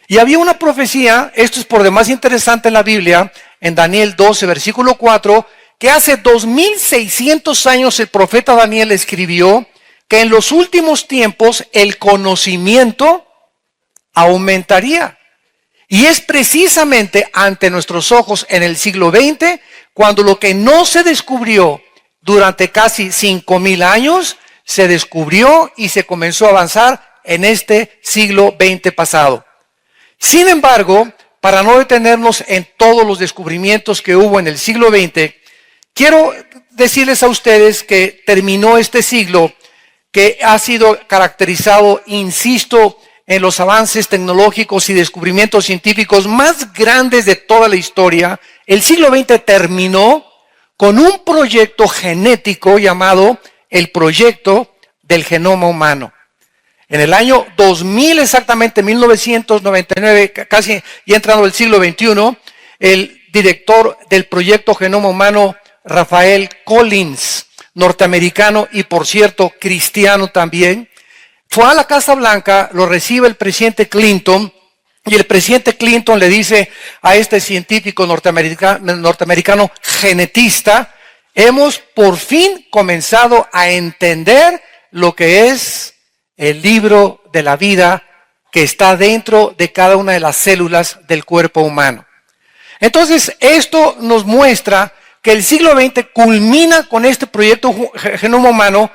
Y había una profecía, esto es por demás interesante en la Biblia, en Daniel 12, versículo 4, que hace 2600 años el profeta Daniel escribió que en los últimos tiempos el conocimiento aumentaría. Y es precisamente ante nuestros ojos en el siglo XX cuando lo que no se descubrió durante casi 5000 años se descubrió y se comenzó a avanzar en este siglo XX pasado. Sin embargo, para no detenernos en todos los descubrimientos que hubo en el siglo XX, quiero decirles a ustedes que terminó este siglo que ha sido caracterizado, insisto, en los avances tecnológicos y descubrimientos científicos más grandes de toda la historia. El siglo XX terminó con un proyecto genético llamado el proyecto del genoma humano. En el año 2000, exactamente 1999, casi ya entrando el siglo XXI, el director del proyecto Genoma Humano, Rafael Collins, norteamericano y por cierto cristiano también, fue a la Casa Blanca, lo recibe el presidente Clinton y el presidente Clinton le dice a este científico norteamericano genetista, hemos por fin comenzado a entender lo que es el libro de la vida que está dentro de cada una de las células del cuerpo humano. Entonces, esto nos muestra que el siglo XX culmina con este proyecto Genoma Humano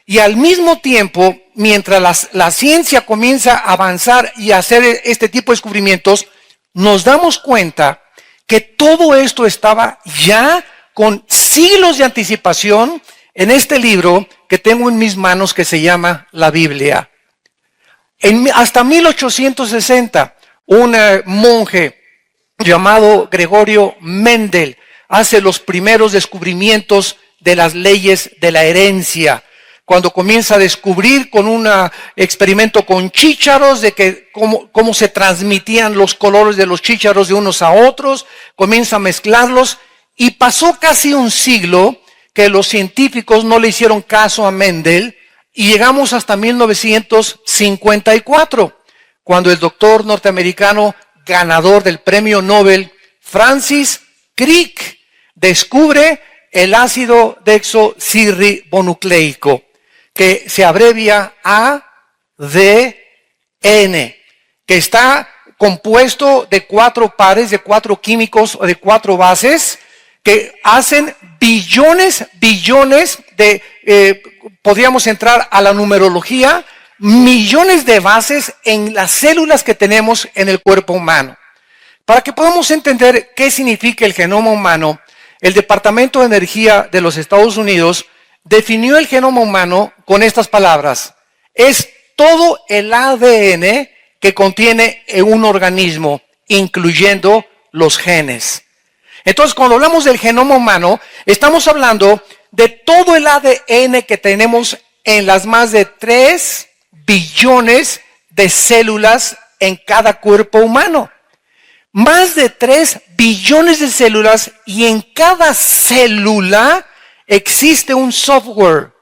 y al mismo tiempo, mientras la ciencia comienza a avanzar y a hacer este tipo de descubrimientos, nos damos cuenta que todo esto estaba ya con siglos de anticipación en este libro que tengo en mis manos que se llama la Biblia. Hasta 1860, un monje llamado Gregorio Mendel hace los primeros descubrimientos de las leyes de la herencia. Cuando comienza a descubrir con un experimento con chícharos de que cómo se transmitían los colores de los chícharos de unos a otros, comienza a mezclarlos y pasó casi un siglo que los científicos no le hicieron caso a Mendel y llegamos hasta 1954, cuando el doctor norteamericano ganador del premio Nobel, Francis Crick, descubre el ácido desoxirribonucleico, que se abrevia ADN, que está compuesto de 4 pares, de 4 químicos o de 4 bases, que hacen billones de, podríamos entrar a la numerología, millones de bases en las células que tenemos en el cuerpo humano. Para que podamos entender qué significa el genoma humano, el Departamento de Energía de los Estados Unidos definió el genoma humano con estas palabras. Es todo el ADN que contiene un organismo, incluyendo los genes. Entonces, cuando hablamos del genoma humano, estamos hablando de todo el ADN que tenemos en las más de 3 billones de células en cada cuerpo humano. Más de 3 billones de células y en cada célula existe un software.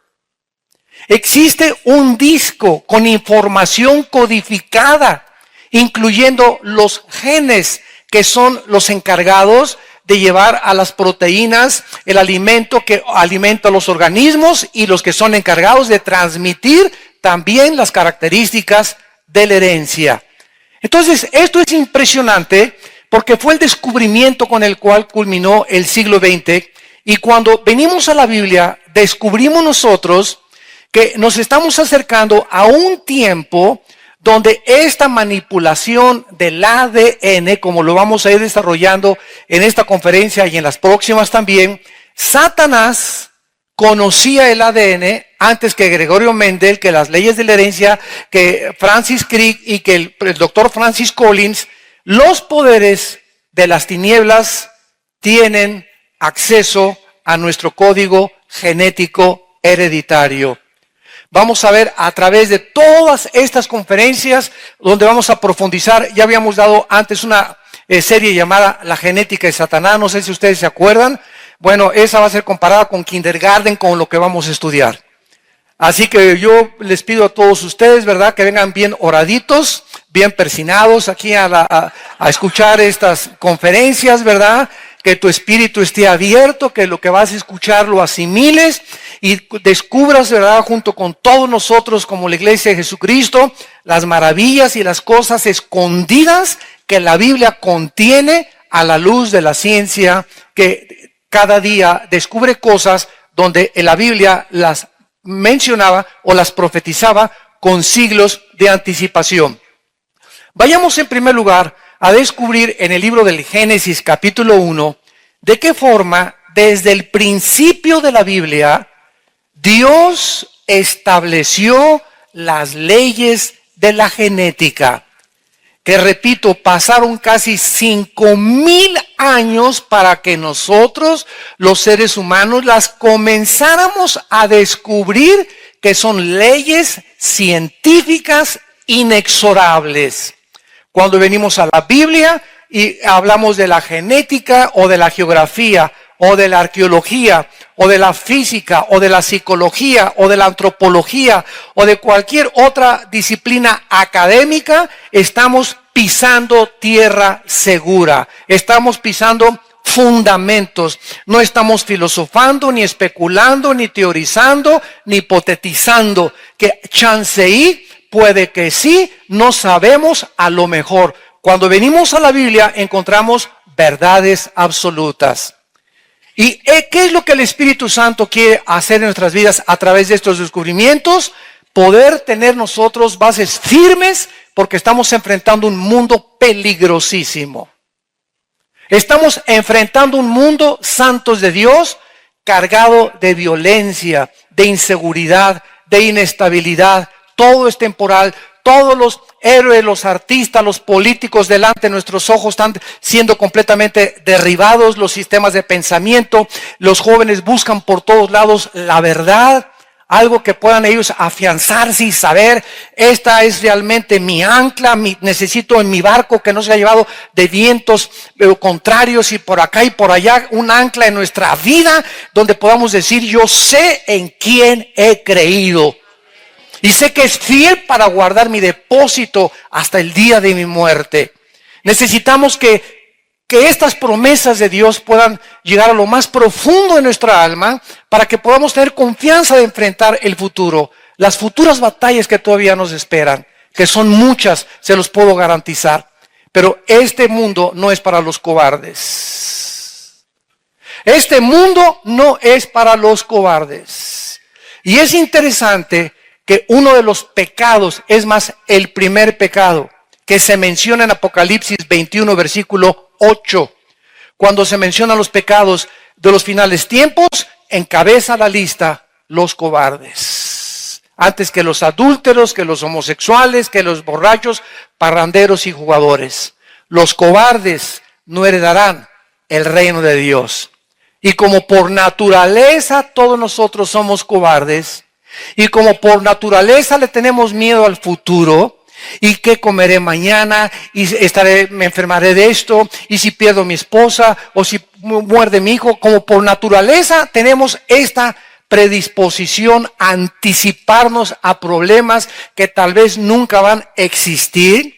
Existe un disco con información codificada, incluyendo los genes que son los encargados de llevar a las proteínas el alimento que alimenta a los organismos y los que son encargados de transmitir también las características de la herencia. Entonces, esto es impresionante porque fue el descubrimiento con el cual culminó el siglo XX y cuando venimos a la Biblia, descubrimos nosotros que nos estamos acercando a un tiempo donde esta manipulación del ADN, como lo vamos a ir desarrollando en esta conferencia y en las próximas también, Satanás conocía el ADN antes que Gregorio Mendel, que las leyes de la herencia, que Francis Crick y que el doctor Francis Collins. Los poderes de las tinieblas tienen acceso a nuestro código genético hereditario. Vamos a ver a través de todas estas conferencias donde vamos a profundizar. Ya habíamos dado antes una serie llamada La genética de Satanás, no sé si ustedes se acuerdan. Bueno, esa va a ser comparada con kindergarten, con lo que vamos a estudiar. Así que yo les pido a todos ustedes, ¿verdad?, que vengan bien oraditos, bien persinados aquí a escuchar estas conferencias, ¿verdad? Que tu espíritu esté abierto, que lo que vas a escuchar lo asimiles y descubras, ¿verdad?, junto con todos nosotros como la iglesia de Jesucristo, las maravillas y las cosas escondidas que la Biblia contiene a la luz de la ciencia, que cada día descubre cosas donde en la Biblia las mencionaba o las profetizaba con siglos de anticipación. Vayamos en primer lugar a descubrir en el libro del Génesis capítulo 1 de qué forma desde el principio de la Biblia Dios estableció las leyes de la genética, que repito, pasaron casi 5,000 años para que nosotros, los seres humanos, las comenzáramos a descubrir, que son leyes científicas inexorables. Cuando venimos a la Biblia y hablamos de la genética o de la geografía o de la arqueología o de la física o de la psicología o de la antropología o de cualquier otra disciplina académica, estamos pisando tierra segura, estamos pisando fundamentos, no estamos filosofando, ni especulando, ni teorizando, ni hipotetizando, que chanceí, puede que sí, no sabemos, a lo mejor. Cuando venimos a la Biblia encontramos verdades absolutas. ¿Y qué es lo que el Espíritu Santo quiere hacer en nuestras vidas a través de estos descubrimientos? Poder tener nosotros bases firmes, porque estamos enfrentando un mundo peligrosísimo. Estamos enfrentando un mundo, santos de Dios, cargado de violencia, de inseguridad, de inestabilidad. Todo es temporal. Todos los héroes, los artistas, los políticos delante de nuestros ojos están siendo completamente derribados, los sistemas de pensamiento. Los jóvenes buscan por todos lados la verdad, algo que puedan ellos afianzarse y saber, esta es realmente mi ancla, necesito en mi barco que no se ha llevado de vientos contrarios y por acá y por allá, un ancla en nuestra vida donde podamos decir, yo sé en quién he creído. Y sé que es fiel para guardar mi depósito hasta el día de mi muerte. Necesitamos que estas promesas de Dios puedan llegar a lo más profundo de nuestra alma para que podamos tener confianza de enfrentar el futuro. Las futuras batallas que todavía nos esperan, que son muchas, se los puedo garantizar. Pero este mundo no es para los cobardes. Este mundo no es para los cobardes. Y es interesante que uno de los pecados, es más, el primer pecado, que se menciona en Apocalipsis 21, versículo 8, cuando se mencionan los pecados de los finales tiempos, encabeza la lista los cobardes. Antes que los adúlteros, que los homosexuales, que los borrachos, parranderos y jugadores. Los cobardes no heredarán el reino de Dios. Y como por naturaleza todos nosotros somos cobardes, y como por naturaleza le tenemos miedo al futuro, y qué comeré mañana, y me enfermaré de esto, y si pierdo a mi esposa, o si muerde mi hijo, como por naturaleza tenemos esta predisposición a anticiparnos a problemas que tal vez nunca van a existir.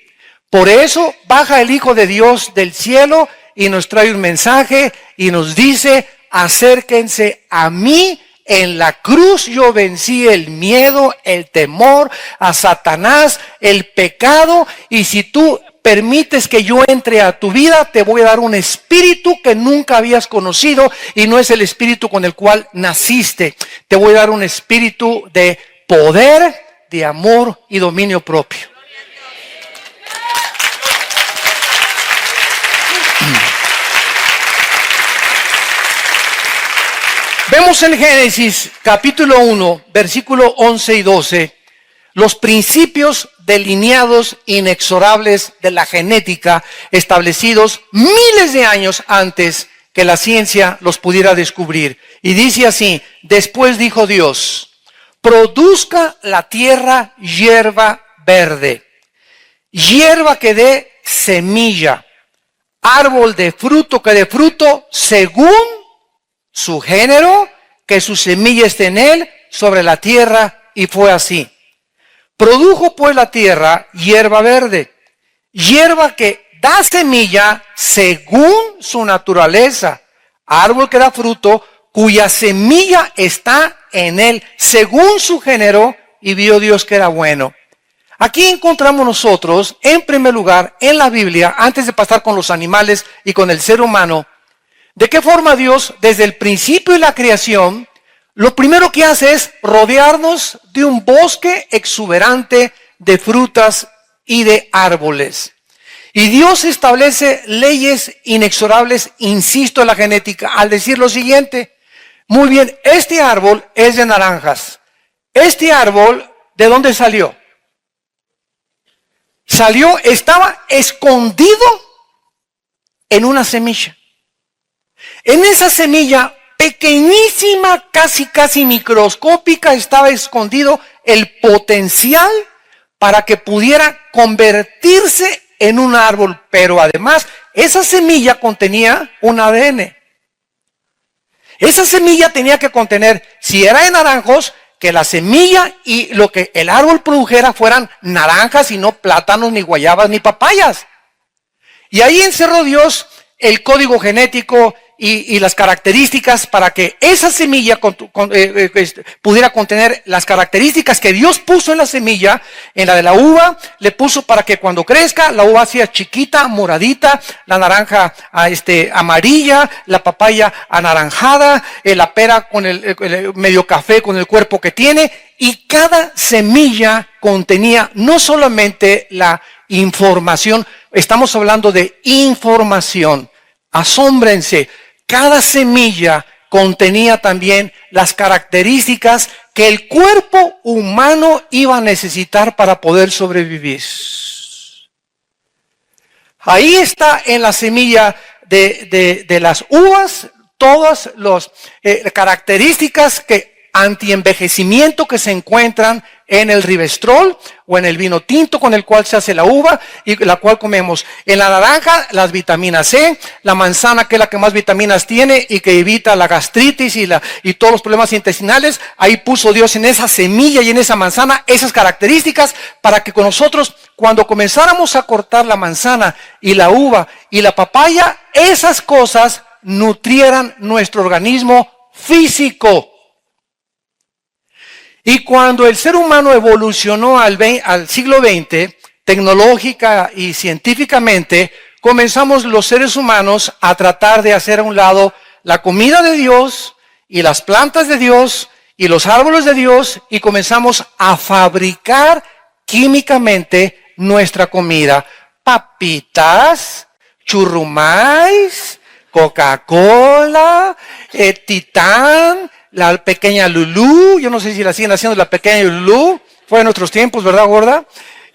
Por eso baja el Hijo de Dios del cielo y nos trae un mensaje y nos dice, acérquense a mí. En la cruz yo vencí el miedo, el temor, a Satanás, el pecado. Y si tú permites que yo entre a tu vida, te voy a dar un espíritu que nunca habías conocido y no es el espíritu con el cual naciste. Te voy a dar un espíritu de poder, de amor y dominio propio. Vemos en Génesis capítulo 1, versículo 11 y 12, los principios delineados inexorables de la genética establecidos miles de años antes que la ciencia los pudiera descubrir. Y dice así, después dijo Dios, produzca la tierra hierba verde, hierba que dé semilla, árbol de fruto que dé fruto según su género, que su semilla esté en él, sobre la tierra y fue así. Produjo pues la tierra hierba verde, hierba que da semilla según su naturaleza, árbol que da fruto, cuya semilla está en él, según su género, y vio Dios que era bueno. Aquí encontramos nosotros, en primer lugar, en la Biblia, antes de pasar con los animales y con el ser humano, de qué forma Dios, desde el principio de la creación, lo primero que hace es rodearnos de un bosque exuberante de frutas y de árboles. Y Dios establece leyes inexorables, insisto, en la genética, al decir lo siguiente: muy bien, este árbol es de naranjas. Este árbol, ¿de dónde salió? Estaba escondido en una semilla. En esa semilla pequeñísima, casi microscópica, estaba escondido el potencial para que pudiera convertirse en un árbol. Pero además, esa semilla contenía un ADN. Esa semilla tenía que contener, si era de naranjos, que la semilla y lo que el árbol produjera fueran naranjas y no plátanos, ni guayabas, ni papayas. Y ahí encerró Dios el código genético y las características para que esa semilla pudiera contener las características que Dios puso en la semilla. En la de la uva le puso para que cuando crezca la uva sea chiquita, moradita, la naranja amarilla, la papaya anaranjada, la pera con el medio café con el cuerpo que tiene. Y cada semilla contenía no solamente la información, estamos hablando de información. Asómbrense. Cada semilla contenía también las características que el cuerpo humano iba a necesitar para poder sobrevivir. Ahí está en la semilla de las uvas todas las características antienvejecimiento que se encuentran en el Rivestrol o en el vino tinto con el cual se hace la uva y la cual comemos. En la naranja, las vitaminas C, la manzana, que es la que más vitaminas tiene y que evita la gastritis y todos los problemas intestinales. Ahí puso Dios en esa semilla y en esa manzana esas características para que con nosotros, cuando comenzáramos a cortar la manzana y la uva y la papaya, esas cosas nutrieran nuestro organismo físico. Y cuando el ser humano evolucionó al siglo XX, tecnológica y científicamente, comenzamos los seres humanos a tratar de hacer a un lado la comida de Dios y las plantas de Dios y los árboles de Dios y comenzamos a fabricar químicamente nuestra comida. Papitas, churrumais, Coca-Cola, Titán, la pequeña Lulú, yo no sé si la siguen haciendo la pequeña Lulú, fue en nuestros tiempos, ¿verdad, gorda?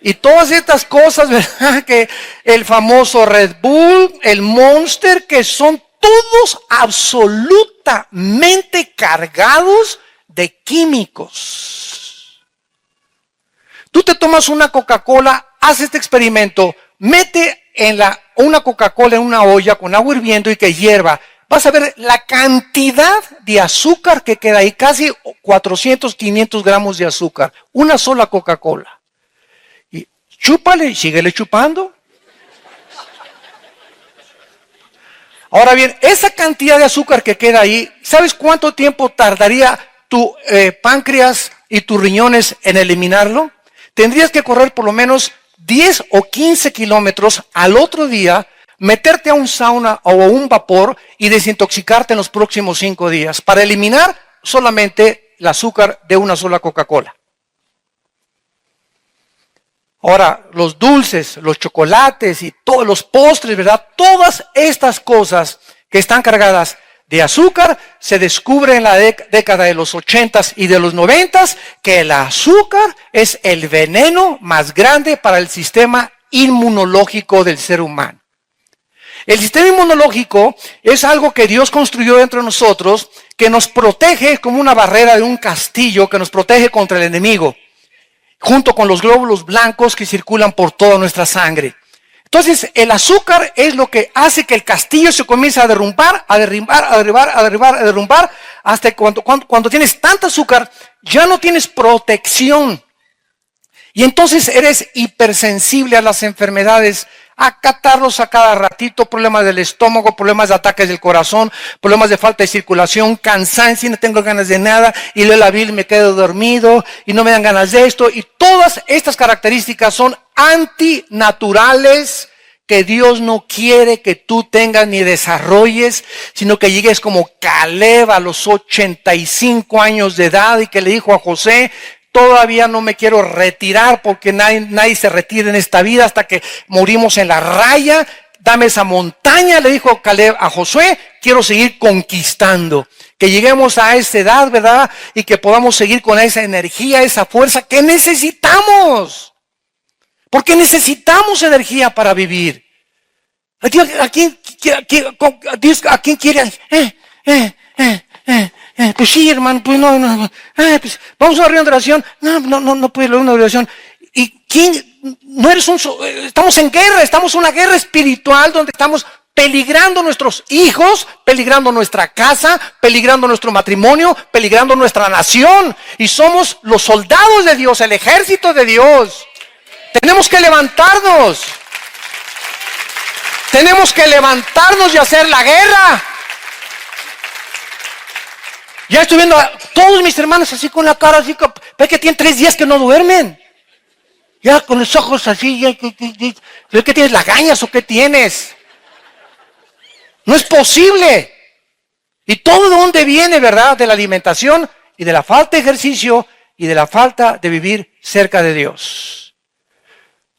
Y todas estas cosas, ¿verdad? Que el famoso Red Bull, el Monster, que son todos absolutamente cargados de químicos. Tú te tomas una Coca-Cola, haz este experimento, mete una Coca-Cola en una olla con agua hirviendo y que hierva. Vas a ver la cantidad de azúcar que queda ahí, casi 400, 500 gramos de azúcar. Una sola Coca-Cola. Y chúpale y síguele chupando. Ahora bien, esa cantidad de azúcar que queda ahí, ¿sabes cuánto tiempo tardaría tu páncreas y tus riñones en eliminarlo? Tendrías que correr por lo menos 10 o 15 kilómetros al otro día, meterte a un sauna o a un vapor y desintoxicarte en los próximos 5 días para eliminar solamente el azúcar de una sola Coca-Cola. Ahora, los dulces, los chocolates y todos los postres, ¿verdad? Todas estas cosas que están cargadas de azúcar, se descubre en la década de los 80s y de los 90s que el azúcar es el veneno más grande para el sistema inmunológico del ser humano. El sistema inmunológico es algo que Dios construyó dentro de nosotros, que nos protege como una barrera de un castillo, que nos protege contra el enemigo, junto con los glóbulos blancos que circulan por toda nuestra sangre. Entonces, el azúcar es lo que hace que el castillo se comience a derrumbar, hasta que cuando tienes tanta azúcar, ya no tienes protección. Y entonces eres hipersensible a las enfermedades, a catarros a cada ratito, problemas del estómago, problemas de ataques del corazón, problemas de falta de circulación, cansancio, no tengo ganas de nada, y leo la Biblia y me quedo dormido, y no me dan ganas de esto. Y todas estas características son antinaturales que Dios no quiere que tú tengas ni desarrolles, sino que llegues como Caleb a los 85 años de edad y que le dijo a José: todavía no me quiero retirar porque nadie se retira en esta vida hasta que morimos en la raya. Dame esa montaña, le dijo Caleb a Josué, quiero seguir conquistando. Que lleguemos a esa edad, ¿verdad? Y que podamos seguir con esa energía, esa fuerza que necesitamos. Porque necesitamos energía para vivir. ¿A quién quiere? Pues sí, hermano, pues no. Pues vamos a una reunión de oración. No puede ir a una oración. ¿Y quién? No eres estamos en guerra, estamos en una guerra espiritual donde estamos peligrando nuestros hijos, peligrando nuestra casa, peligrando nuestro matrimonio, peligrando nuestra nación. Y somos los soldados de Dios, el ejército de Dios. Tenemos que levantarnos. Tenemos que levantarnos y hacer la guerra. Ya estoy viendo a todos mis hermanos así con la cara así, ve que tienen 3 días que no duermen. Ya con los ojos así, ¿qué tienes, lagañas o qué tienes? No es posible. ¿Y todo de dónde viene, verdad? De la alimentación y de la falta de ejercicio y de la falta de vivir cerca de Dios.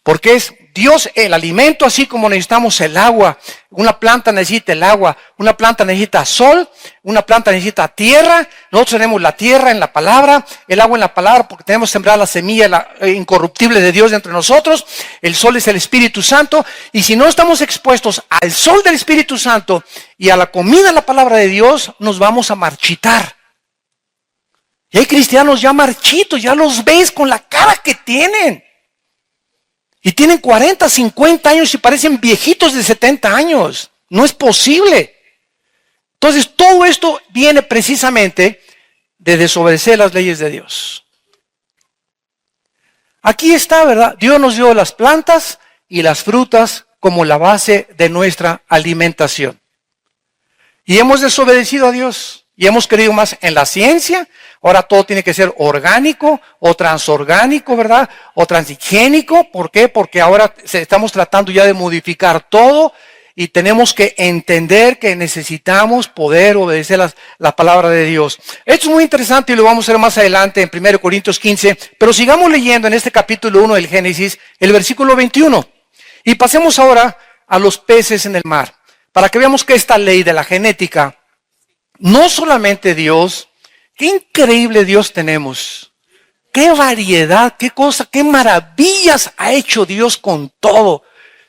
Porque es Dios el alimento, así como necesitamos el agua. Una planta necesita el agua, una planta necesita sol, una planta necesita tierra. Nosotros tenemos la tierra en la palabra, el agua en la palabra, porque tenemos que sembrar la semilla incorruptible de Dios entre nosotros. El sol es el Espíritu Santo. Y si no estamos expuestos al sol del Espíritu Santo y a la comida en la palabra de Dios, nos vamos a marchitar. Y hay cristianos ya marchitos, ya los ves con la cara que tienen. Y tienen 40, 50 años y parecen viejitos de 70 años. No es posible. Entonces, todo esto viene precisamente de desobedecer las leyes de Dios. Aquí está, ¿verdad? Dios nos dio las plantas y las frutas como la base de nuestra alimentación. Y hemos desobedecido a Dios. Y hemos creído más en la ciencia. Ahora todo tiene que ser orgánico o transorgánico, ¿verdad? O transgénico. ¿Por qué? Porque ahora estamos tratando ya de modificar todo y tenemos que entender que necesitamos poder obedecer la palabra de Dios. Esto es muy interesante y lo vamos a ver más adelante en 1 Corintios 15. Pero sigamos leyendo en este capítulo 1 del Génesis, el versículo 21. Y pasemos ahora a los peces en el mar. Para que veamos que esta ley de la genética, no solamente Dios, qué increíble Dios tenemos, qué variedad, qué cosa, qué maravillas ha hecho Dios con todo.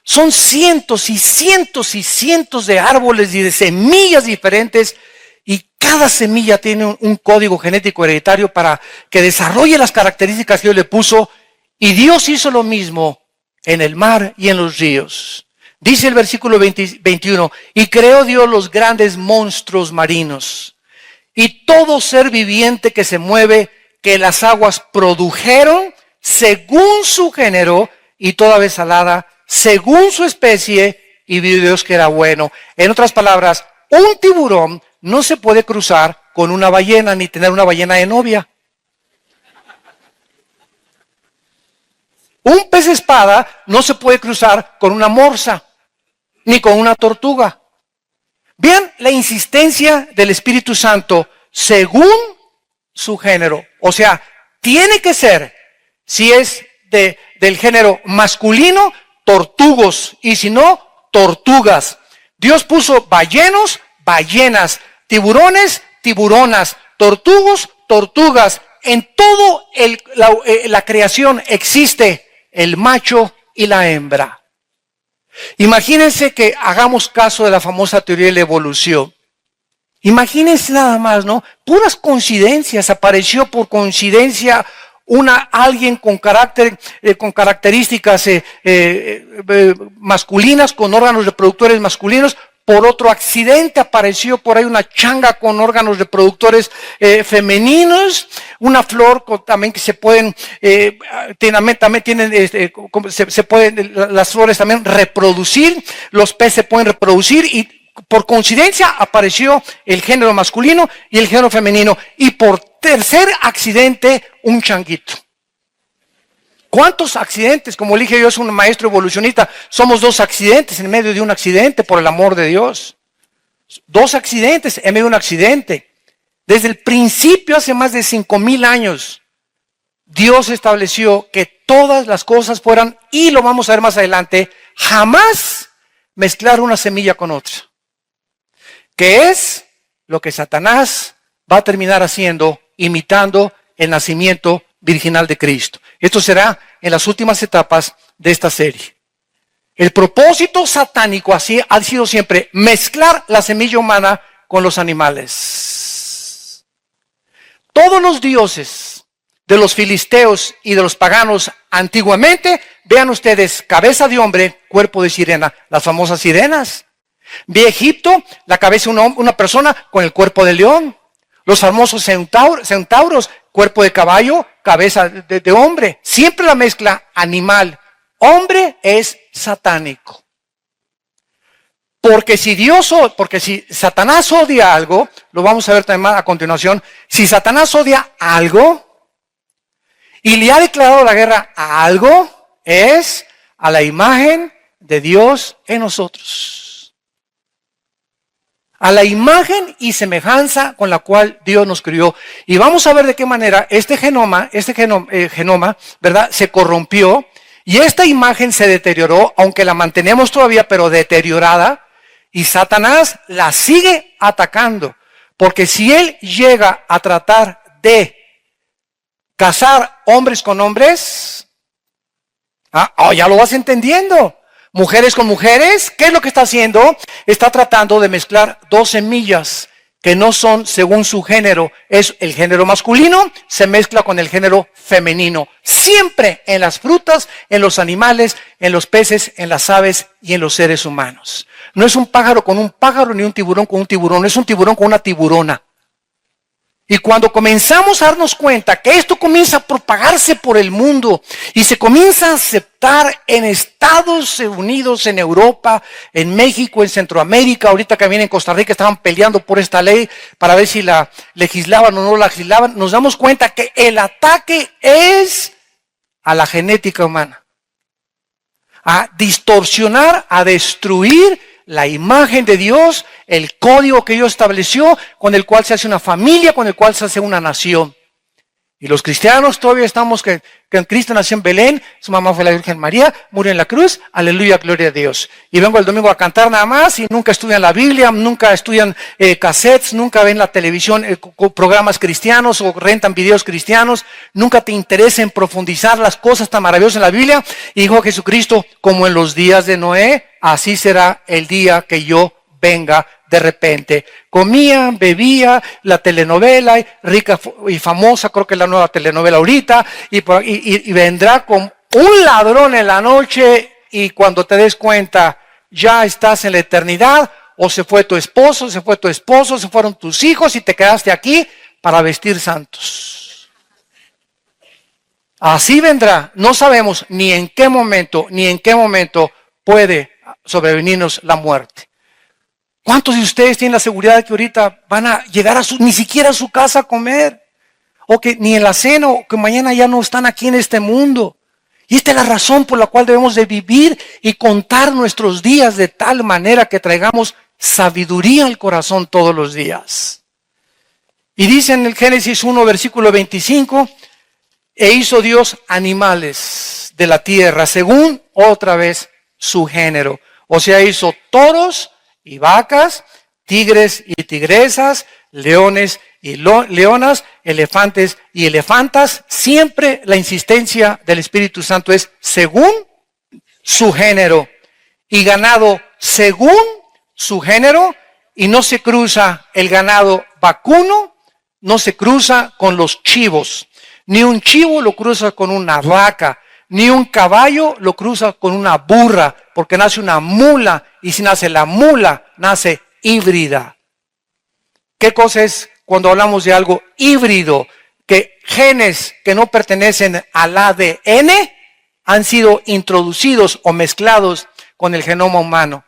Son cientos y cientos y cientos de árboles y de semillas diferentes y cada semilla tiene un código genético hereditario para que desarrolle las características que Dios le puso. Y Dios hizo lo mismo en el mar y en los ríos. Dice el versículo 21, y creó Dios los grandes monstruos marinos y todo ser viviente que se mueve, que las aguas produjeron según su género y toda ave salada según su especie, y vio Dios que era bueno. En otras palabras, un tiburón no se puede cruzar con una ballena ni tener una ballena de novia. Un pez espada no se puede cruzar con una morsa, ni con una tortuga. Vean la insistencia del Espíritu Santo según su género. O sea, tiene que ser, si es del género masculino, tortugos, y si no, tortugas. Dios puso ballenos, ballenas, tiburones, tiburonas, tortugos, tortugas. En todo la creación existe el macho y la hembra. Imagínense que hagamos caso de la famosa teoría de la evolución. Imagínense nada más, ¿no? Puras coincidencias, apareció por coincidencia alguien con carácter, con características masculinas, con órganos reproductores masculinos. Por otro accidente apareció por ahí una changa con órganos reproductores femeninos, una flor también que se pueden, también tienen, se pueden, las flores también reproducir, los peces se pueden reproducir y por coincidencia apareció el género masculino y el género femenino. Y por tercer accidente, un changuito. ¿Cuántos accidentes? Como le dije yo, es un maestro evolucionista. Somos 2 accidentes en medio de un accidente, por el amor de Dios. 2 accidentes en medio de un accidente. Desde el principio, hace más de 5,000 años, Dios estableció que todas las cosas fueran, y lo vamos a ver más adelante, jamás mezclar una semilla con otra. Que es lo que Satanás va a terminar haciendo, imitando el nacimiento virginal de Cristo. Esto será en las últimas etapas de esta serie. El propósito satánico así ha sido siempre mezclar la semilla humana con los animales. Todos los dioses de los filisteos y de los paganos antiguamente, vean ustedes, cabeza de hombre, cuerpo de sirena, las famosas sirenas. Ve Egipto, la cabeza de una persona con el cuerpo de león. Los famosos centauros, cuerpo de caballo, cabeza de hombre. Siempre la mezcla animal-hombre es satánico. Porque si Satanás odia algo, lo vamos a ver también a continuación, si Satanás odia algo y le ha declarado la guerra a algo, es a la imagen de Dios en nosotros. A la imagen y semejanza con la cual Dios nos crió. Y vamos a ver de qué manera este genoma, ¿verdad?, se corrompió y esta imagen se deterioró, aunque la mantenemos todavía, pero deteriorada, y Satanás la sigue atacando. Porque si él llega a tratar de casar hombres con hombres, ya lo vas entendiendo. Mujeres con mujeres, ¿qué es lo que está haciendo? Está tratando de mezclar 2 semillas que no son según su género. Es el género masculino, se mezcla con el género femenino. Siempre en las frutas, en los animales, en los peces, en las aves y en los seres humanos. No es un pájaro con un pájaro ni un tiburón con un tiburón, es un tiburón con una tiburona. Y cuando comenzamos a darnos cuenta que esto comienza a propagarse por el mundo y se comienza a aceptar en Estados Unidos, en Europa, en México, en Centroamérica, ahorita que viene en Costa Rica estaban peleando por esta ley para ver si la legislaban o no la legislaban, nos damos cuenta que el ataque es a la genética humana, a distorsionar, a destruir la imagen de Dios, el código que Dios estableció, con el cual se hace una familia, con el cual se hace una nación. Y los cristianos todavía estamos que Cristo nació en Belén, su mamá fue la Virgen María, murió en la cruz, aleluya, gloria a Dios. Y vengo el domingo a cantar nada más y nunca estudian la Biblia, nunca estudian cassettes, nunca ven la televisión, programas cristianos o rentan videos cristianos, nunca te interesa en profundizar las cosas tan maravillosas en la Biblia. Y dijo Jesucristo, como en los días de Noé, así será el día que yo venga de repente. Comía, bebía, la telenovela, rica y famosa, creo que es la nueva telenovela ahorita, y vendrá con un ladrón en la noche y cuando te des cuenta ya estás en la eternidad, o se fue tu esposo, se fueron tus hijos y te quedaste aquí para vestir santos. Así vendrá, no sabemos ni en qué momento puede sobrevenirnos la muerte. ¿Cuántos de ustedes tienen la seguridad de que ahorita van a llegar ni siquiera a su casa a comer? O que ni en la cena, o que mañana ya no están aquí en este mundo. Y esta es la razón por la cual debemos de vivir y contar nuestros días de tal manera que traigamos sabiduría al corazón todos los días. Y dice en el Génesis 1, versículo 25, e hizo Dios animales de la tierra, según otra vez su género. O sea, hizo toros y vacas, tigres y tigresas, leones y leonas, elefantes y elefantas. Siempre la insistencia del Espíritu Santo es según su género. Y ganado según su género, y no se cruza el ganado vacuno, no se cruza con los chivos. Ni un chivo lo cruza con una vaca, ni un caballo lo cruza con una burra, porque nace una mula, y si nace la mula, nace híbrida. ¿Qué cosa es cuando hablamos de algo híbrido? Que genes que no pertenecen al ADN han sido introducidos o mezclados con el genoma humano.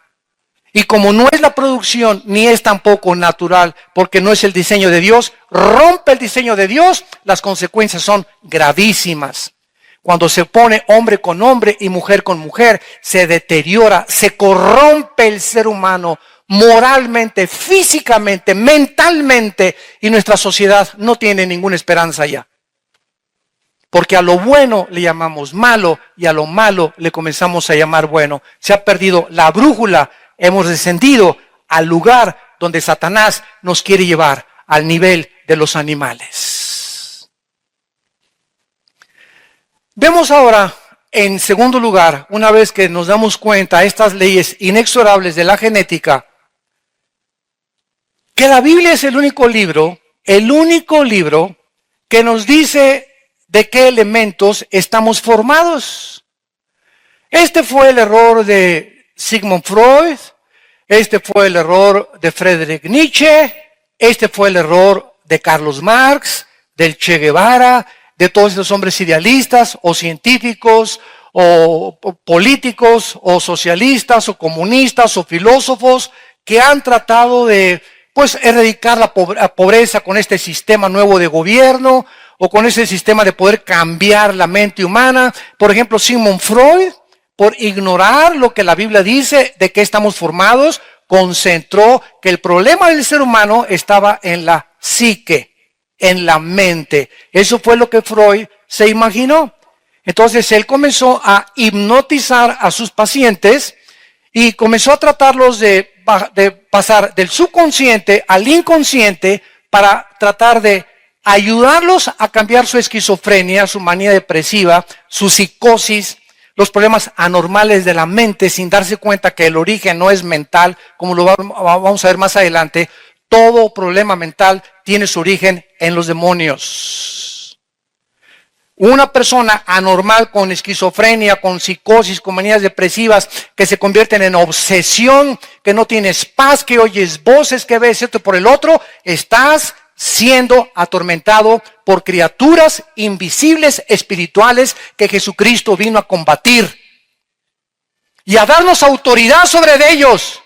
Y como no es la producción, ni es tampoco natural, porque no es el diseño de Dios, rompe el diseño de Dios, las consecuencias son gravísimas. Cuando se pone hombre con hombre y mujer con mujer, se deteriora, se corrompe el ser humano moralmente, físicamente, mentalmente, y nuestra sociedad no tiene ninguna esperanza ya. Porque a lo bueno le llamamos malo y a lo malo le comenzamos a llamar bueno. Se ha perdido la brújula, hemos descendido al lugar donde Satanás nos quiere llevar, al nivel de los animales. Vemos ahora, en segundo lugar, una vez que nos damos cuenta de estas leyes inexorables de la genética, que la Biblia es el único libro que nos dice de qué elementos estamos formados. Este fue el error de Sigmund Freud, este fue el error de Friedrich Nietzsche, este fue el error de Carlos Marx, del Che Guevara, de todos esos hombres idealistas o científicos o políticos o socialistas o comunistas o filósofos que han tratado de erradicar la pobreza con este sistema nuevo de gobierno o con ese sistema de poder cambiar la mente humana. Por ejemplo, Sigmund Freud, por ignorar lo que la Biblia dice de que estamos formados, concentró que el problema del ser humano estaba en la psique, en la mente. Eso fue lo que Freud se imaginó. Entonces él comenzó a hipnotizar a sus pacientes y comenzó a tratarlos de pasar del subconsciente al inconsciente para tratar de ayudarlos a cambiar su esquizofrenia, su manía depresiva, su psicosis, los problemas anormales de la mente, sin darse cuenta que el origen no es mental, como lo vamos a ver más adelante. Todo problema mental tiene su origen en los demonios. Una persona anormal con esquizofrenia, con psicosis, con manías depresivas, que se convierten en obsesión, que no tienes paz, que oyes voces, que ves esto por el otro, estás siendo atormentado por criaturas invisibles, espirituales, que Jesucristo vino a combatir y a darnos autoridad sobre ellos.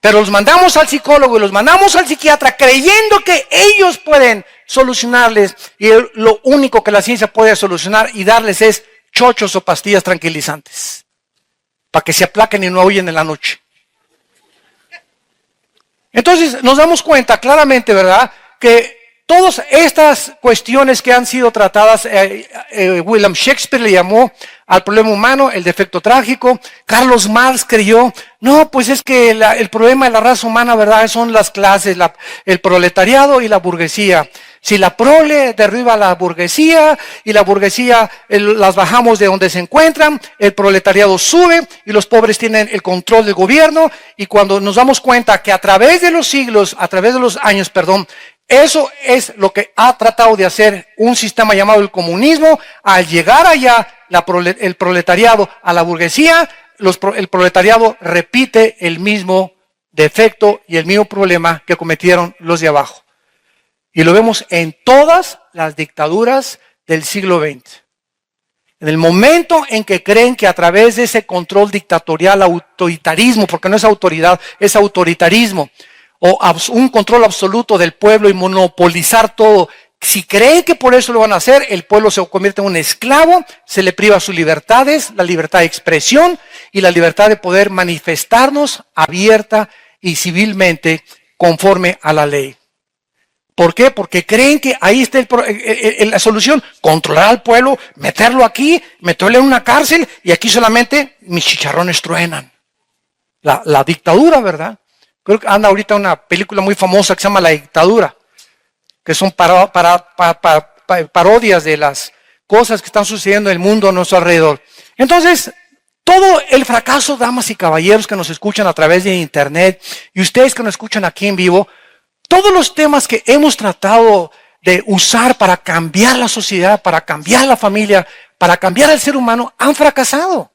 Pero los mandamos al psicólogo y los mandamos al psiquiatra creyendo que ellos pueden solucionarles, y lo único que la ciencia puede solucionar y darles es chochos o pastillas tranquilizantes para que se aplaquen y no huyen en la noche. Entonces nos damos cuenta claramente, ¿verdad?, que todas estas cuestiones que han sido tratadas, William Shakespeare le llamó al problema humano el defecto trágico. Carlos Marx creyó, no, pues es que el problema de la raza humana, ¿verdad?, son las clases, el proletariado y la burguesía. Si la prole derriba a la burguesía y la burguesía las bajamos de donde se encuentran, el proletariado sube y los pobres tienen el control del gobierno. Y cuando nos damos cuenta que a través de los siglos, a través de los años, eso es lo que ha tratado de hacer un sistema llamado el comunismo. Al llegar allá el proletariado a la burguesía, el proletariado repite el mismo defecto y el mismo problema que cometieron los de abajo. Y lo vemos en todas las dictaduras del siglo XX. En el momento en que creen que a través de ese control dictatorial, autoritarismo, porque no es autoridad, es autoritarismo, o un control absoluto del pueblo y monopolizar todo, si creen que por eso lo van a hacer, el pueblo se convierte en un esclavo, se le priva sus libertades, la libertad de expresión y la libertad de poder manifestarnos abierta y civilmente conforme a la ley. ¿Por qué? Porque creen que ahí está la solución, controlar al pueblo, meterlo aquí, meterlo en una cárcel y aquí solamente mis chicharrones truenan. La dictadura, ¿verdad? Creo que anda ahorita una película muy famosa que se llama La Dictadura, que son parodias de las cosas que están sucediendo en el mundo a nuestro alrededor. Entonces, todo el fracaso, damas y caballeros que nos escuchan a través de internet y ustedes que nos escuchan aquí en vivo, todos los temas que hemos tratado de usar para cambiar la sociedad, para cambiar la familia, para cambiar al ser humano, han fracasado.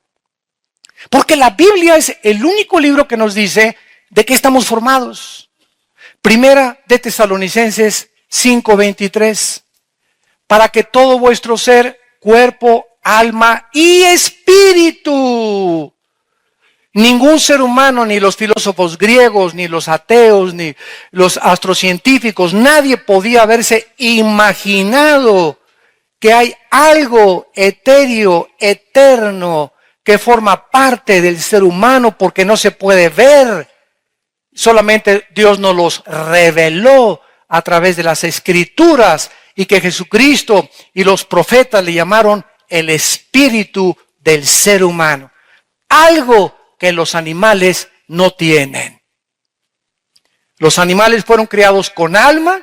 Porque la Biblia es el único libro que nos dice de qué estamos formados. Primera de Tesalonicenses 5:23. Para que todo vuestro ser, cuerpo, alma y espíritu. Ningún ser humano, ni los filósofos griegos, ni los ateos, ni los astrocientíficos, nadie podía haberse imaginado que hay algo etéreo, eterno, que forma parte del ser humano porque no se puede ver. Solamente Dios nos los reveló a través de las Escrituras y que Jesucristo y los profetas le llamaron el espíritu del ser humano. Algo que los animales no tienen. Los animales fueron creados con alma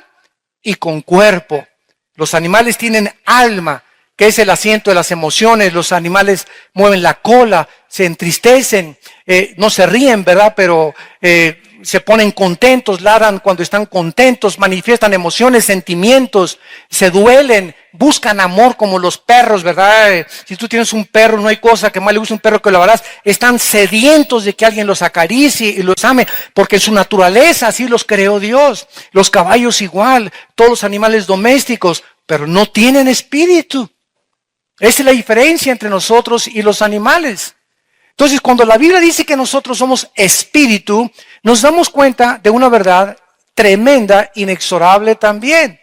y con cuerpo. Los animales tienen alma, que es el asiento de las emociones. Los animales mueven la cola, se entristecen, no se ríen, ¿verdad? Pero se ponen contentos, ladran cuando están contentos, manifiestan emociones, sentimientos, se duelen, buscan amor como los perros, ¿verdad? Si tú tienes un perro, no hay cosa que más le guste a un perro que lo harás. Están sedientos de que alguien los acaricie y los ame, porque en su naturaleza así los creó Dios. Los caballos igual, todos los animales domésticos, pero no tienen espíritu. Esa es la diferencia entre nosotros y los animales. Entonces, cuando la Biblia dice que nosotros somos espíritu, nos damos cuenta de una verdad tremenda, inexorable también.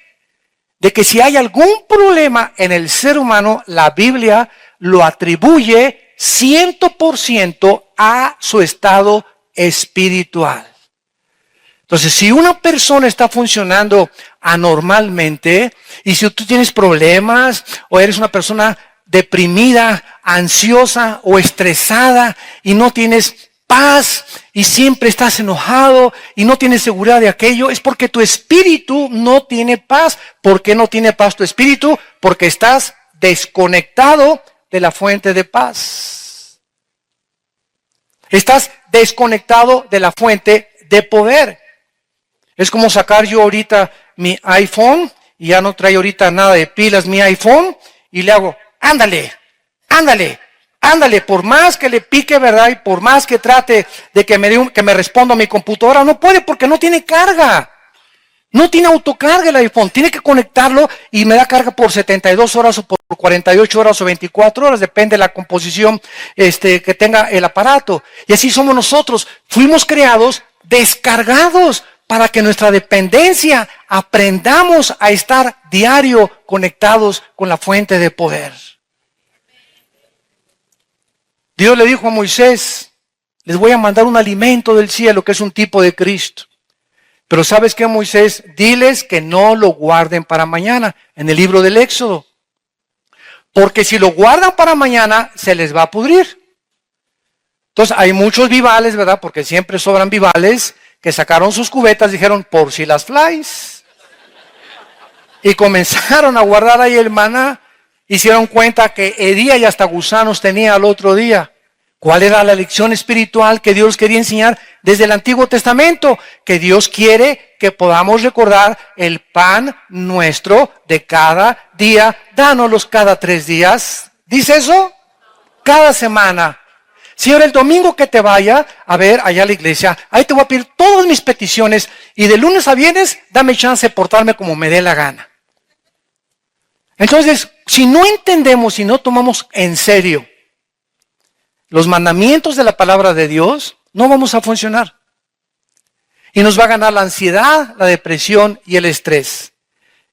De que si hay algún problema en el ser humano, la Biblia lo atribuye 100% a su estado espiritual. Entonces, si una persona está funcionando anormalmente, y si tú tienes problemas, o eres una persona deprimida, ansiosa o estresada, y no tienes paz, y siempre estás enojado, y no tienes seguridad de aquello, es porque tu espíritu no tiene paz. ¿Por qué no tiene paz tu espíritu? Porque estás desconectado de la fuente de paz. Estás desconectado de la fuente de poder. Es como sacar yo ahorita mi iPhone, y ya no trae ahorita nada de pilas mi iPhone, y le hago, ándale, ándale, ándale, por más que le pique, ¿verdad? Y por más que trate de que me responda a mi computadora, no puede porque no tiene carga. No tiene autocarga el iPhone, tiene que conectarlo y me da carga por 72 horas o por 48 horas o 24 horas, depende de la composición que tenga el aparato. Y así somos nosotros, fuimos creados descargados para que nuestra dependencia aprendamos a estar diario conectados con la fuente de poder. Dios le dijo a Moisés, les voy a mandar un alimento del cielo que es un tipo de Cristo. Pero ¿sabes qué, Moisés? Diles que no lo guarden para mañana, en el libro del Éxodo. Porque si lo guardan para mañana, se les va a pudrir. Entonces hay muchos vivales, ¿verdad? Porque siempre sobran vivales, que sacaron sus cubetas, dijeron, por si las flies. Y comenzaron a guardar ahí el maná. Hicieron cuenta que hedía y hasta gusanos tenía al otro día. ¿Cuál era la lección espiritual que Dios quería enseñar desde el Antiguo Testamento? Que Dios quiere que podamos recordar el pan nuestro de cada día. Dánoslos cada 3 días. ¿Dice eso? Cada semana. Señor, el domingo que te vaya a ver allá a la iglesia, ahí te voy a pedir todas mis peticiones y de lunes a viernes dame chance de portarme como me dé la gana. Entonces, si no entendemos y no tomamos en serio los mandamientos de la palabra de Dios, no vamos a funcionar. Y nos va a ganar la ansiedad, la depresión y el estrés.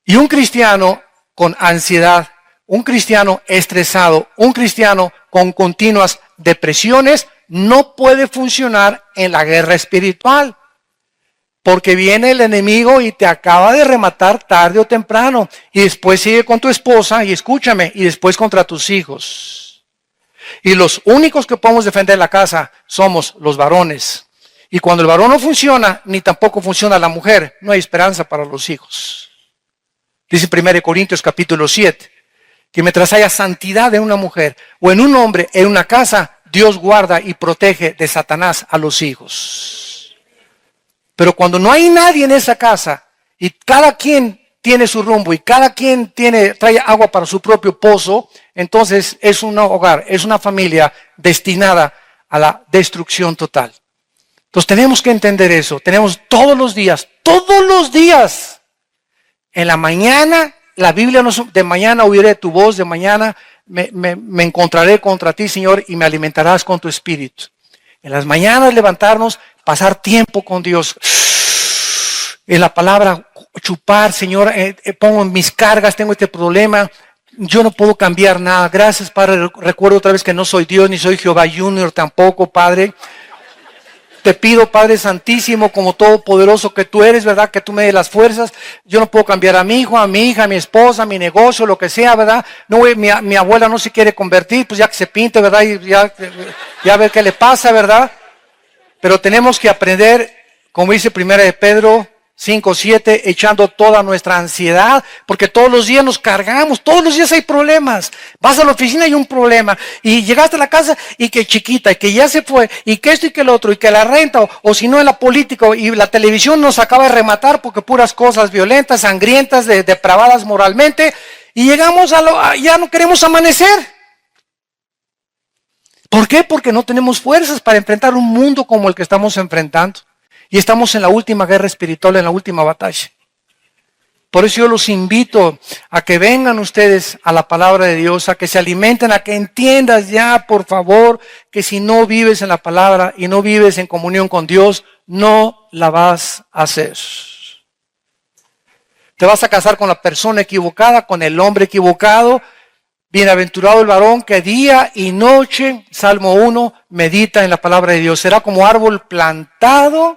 Y un cristiano con ansiedad, un cristiano estresado, un cristiano con continuas depresiones, no puede funcionar en la guerra espiritual. Porque viene el enemigo y te acaba de rematar tarde o temprano. Y después sigue con tu esposa, y escúchame, y después contra tus hijos. Y los únicos que podemos defender la casa somos los varones. Y cuando el varón no funciona, ni tampoco funciona la mujer, no hay esperanza para los hijos. Dice 1 Corintios capítulo 7, que mientras haya santidad en una mujer o en un hombre en una casa, Dios guarda y protege de Satanás a los hijos. Pero cuando no hay nadie en esa casa y cada quien tiene su rumbo y cada quien trae agua para su propio pozo, entonces es un hogar, es una familia destinada a la destrucción total. Entonces tenemos que entender eso. Tenemos todos los días, en la mañana, la Biblia nos, de mañana oiré tu voz, de mañana me encontraré contra ti, Señor, y me alimentarás con tu espíritu. En las mañanas levantarnos, pasar tiempo con Dios. En la palabra, chupar, Señor, pongo en mis cargas, tengo este problema. Yo no puedo cambiar nada. Gracias, Padre. Recuerdo otra vez que no soy Dios, ni soy Jehová Junior tampoco, Padre. Te pido, Padre Santísimo, como todopoderoso que tú eres, ¿verdad? Que tú me des las fuerzas. Yo no puedo cambiar a mi hijo, a mi hija, a mi esposa, a mi negocio, lo que sea, ¿verdad? No, mi abuela no se quiere convertir, pues ya que se pinte, ¿verdad? Y ya ver qué le pasa, ¿verdad? Pero tenemos que aprender, como dice 1 de Pedro 5:7, echando toda nuestra ansiedad, porque todos los días nos cargamos, todos los días hay problemas. Vas a la oficina y hay un problema, y llegaste a la casa y que chiquita, y que ya se fue, y que esto y que el otro, y que la renta, o si no en la política, y la televisión nos acaba de rematar porque puras cosas violentas, sangrientas, depravadas moralmente, y llegamos ya no queremos amanecer. ¿Por qué? Porque no tenemos fuerzas para enfrentar un mundo como el que estamos enfrentando. Y estamos en la última guerra espiritual, en la última batalla. Por eso yo los invito a que vengan ustedes a la palabra de Dios, a que se alimenten, a que entiendas ya, por favor, que si no vives en la palabra y no vives en comunión con Dios, no la vas a hacer. Te vas a casar con la persona equivocada, con el hombre equivocado. Bienaventurado el varón que día y noche, Salmo 1, medita en la palabra de Dios. Será como árbol plantado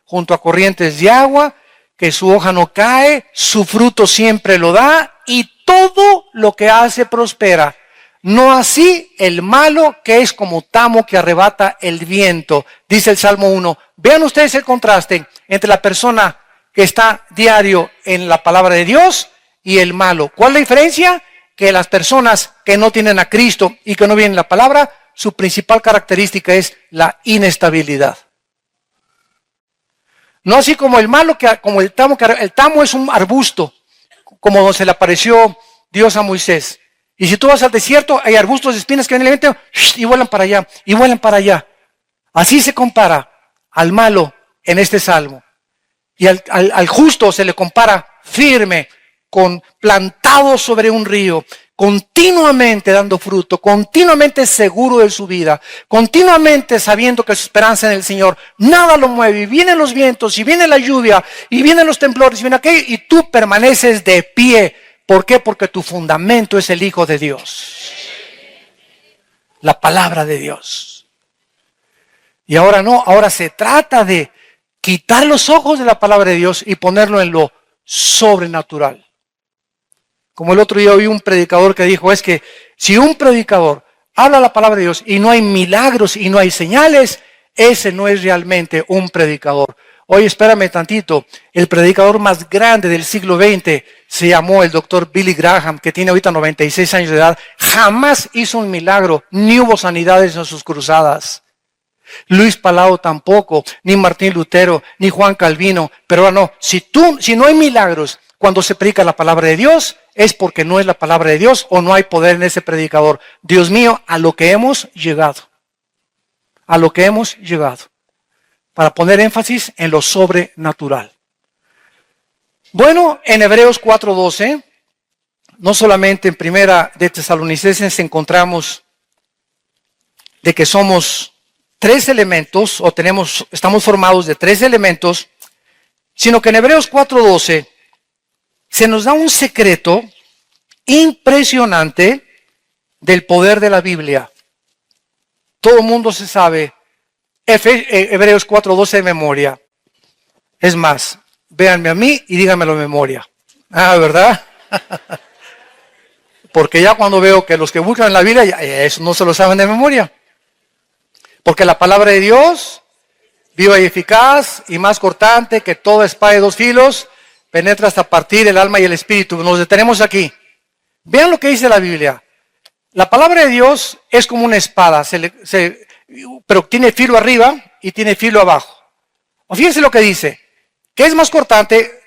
junto a corrientes de agua, que su hoja no cae, su fruto siempre lo da, y todo lo que hace prospera. No así el malo, que es como tamo que arrebata el viento. Dice el Salmo 1. Vean ustedes el contraste entre la persona que está diario en la palabra de Dios y el malo. ¿Cuál es la diferencia? Que las personas que no tienen a Cristo y que no vienen la palabra, su principal característica es la inestabilidad. No así como el malo, como el tamo es un arbusto, como se le apareció Dios a Moisés. Y si tú vas al desierto, hay arbustos de espinas que vienen y vuelan para allá, y vuelan para allá. Así se compara al malo en este salmo. Y al justo se le compara firme, plantado sobre un río, continuamente dando fruto, continuamente seguro de su vida, continuamente sabiendo que su esperanza en el Señor, nada lo mueve, y vienen los vientos, y viene la lluvia, y vienen los temblores, y viene aquello, y tú permaneces de pie. ¿Por qué? Porque tu fundamento es el Hijo de Dios, la palabra de Dios. Y ahora no, ahora se trata de quitar los ojos de la palabra de Dios y ponerlo en lo sobrenatural. Como el otro día oí un predicador que dijo, es que si un predicador habla la palabra de Dios y no hay milagros y no hay señales, ese no es realmente un predicador. Oye, espérame tantito, el predicador más grande del siglo XX se llamó el doctor Billy Graham, que tiene ahorita 96 años de edad. Jamás hizo un milagro, ni hubo sanidades en sus cruzadas. Luis Palau tampoco, ni Martín Lutero, ni Juan Calvino. Pero ahora no, si no hay milagros cuando se predica la palabra de Dios, es porque no es la palabra de Dios o no hay poder en ese predicador. Dios mío, a lo que hemos llegado. A lo que hemos llegado. Para poner énfasis en lo sobrenatural. Bueno, en Hebreos 4:12, no solamente en Primera de Tesalonicenses encontramos de que somos tres elementos, o estamos formados de tres elementos, sino que en Hebreos 4:12 se nos da un secreto impresionante del poder de la Biblia. Todo el mundo se sabe Hebreos 4:12 de memoria. Es más, véanme a mí y díganmelo de memoria. Ah, ¿verdad? Porque ya cuando veo que los que buscan la Biblia, eso no se lo saben de memoria. Porque la palabra de Dios, viva y eficaz y más cortante que toda espada de dos filos, penetra hasta partir el alma y el espíritu. Nos detenemos aquí. Vean lo que dice la Biblia. La palabra de Dios es como una espada, pero tiene filo arriba y tiene filo abajo. O fíjense lo que dice, que es más cortante,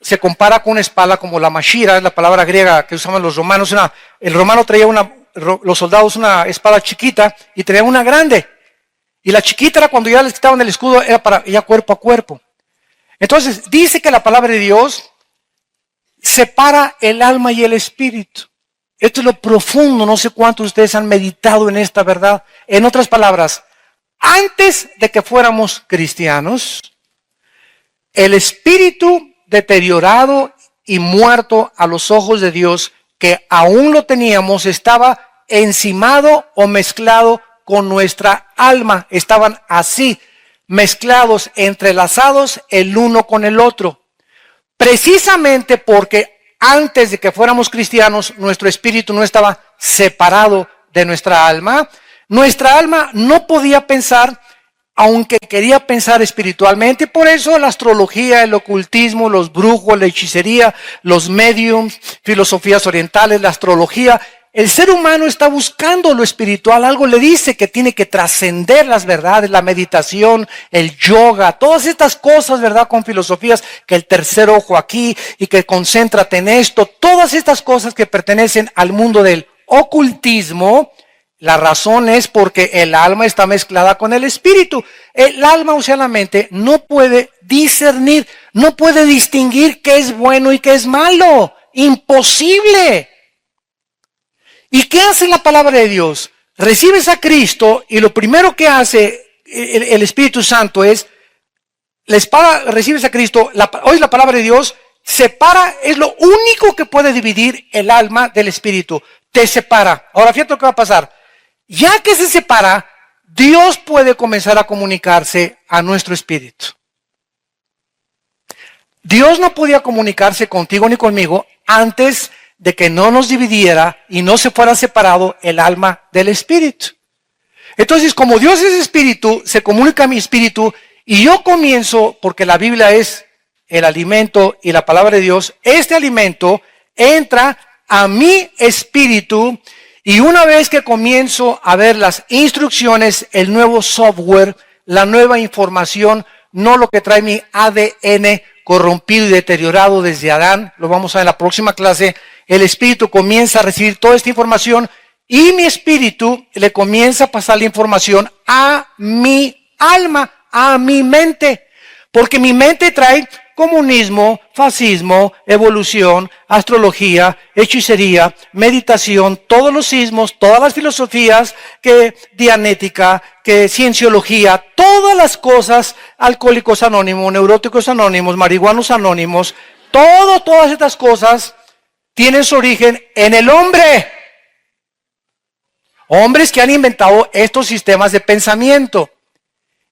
se compara con una espada como la mashira, es la palabra griega que usaban los romanos. El romano traía los soldados una espada chiquita y traía una grande. Y la chiquita era cuando ya les quitaban el escudo, era para ya cuerpo a cuerpo. Entonces, dice que la palabra de Dios separa el alma y el espíritu. Esto es lo profundo, no sé cuántos de ustedes han meditado en esta verdad. En otras palabras, antes de que fuéramos cristianos, el espíritu deteriorado y muerto a los ojos de Dios, que aún lo teníamos, estaba encimado o mezclado con nuestra alma. Estaban así, mezclados, entrelazados el uno con el otro. Precisamente porque antes de que fuéramos cristianos, nuestro espíritu no estaba separado de nuestra alma. Nuestra alma no podía pensar, aunque quería pensar espiritualmente. Por eso la astrología, el ocultismo, los brujos, la hechicería, los mediums, filosofías orientales, la astrología. El ser humano está buscando lo espiritual. Algo le dice que tiene que trascender las verdades, la meditación, el yoga, todas estas cosas, ¿verdad? Con filosofías, que el tercer ojo aquí y que concéntrate en esto. Todas estas cosas que pertenecen al mundo del ocultismo. La razón es porque el alma está mezclada con el espíritu. El alma, o sea, la mente, no puede discernir, no puede distinguir qué es bueno y qué es malo. Imposible. ¿Y qué hace la palabra de Dios? Recibes a Cristo y lo primero que hace el Espíritu Santo es, la espada, recibes a Cristo, hoy la palabra de Dios separa, es lo único que puede dividir el alma del espíritu. Te separa. Ahora fíjate lo que va a pasar. Ya que se separa, Dios puede comenzar a comunicarse a nuestro espíritu. Dios no podía comunicarse contigo ni conmigo antes de que no nos dividiera y no se fuera separado el alma del espíritu. Entonces, como Dios es espíritu, se comunica a mi espíritu y yo comienzo, porque la Biblia es el alimento y la palabra de Dios, este alimento entra a mi espíritu y una vez que comienzo a ver las instrucciones, el nuevo software, la nueva información, no lo que trae mi ADN corrompido y deteriorado desde Adán, lo vamos a ver en la próxima clase, el espíritu comienza a recibir toda esta información y mi espíritu le comienza a pasar la información a mi alma, a mi mente, porque mi mente trae comunismo, fascismo, evolución, astrología, hechicería, meditación, todos los sismos, todas las filosofías, que dianética, que cienciología, todas las cosas, alcohólicos anónimos, neuróticos anónimos, marihuanos anónimos, todas estas cosas tienen su origen en el hombre. Hombres que han inventado estos sistemas de pensamiento.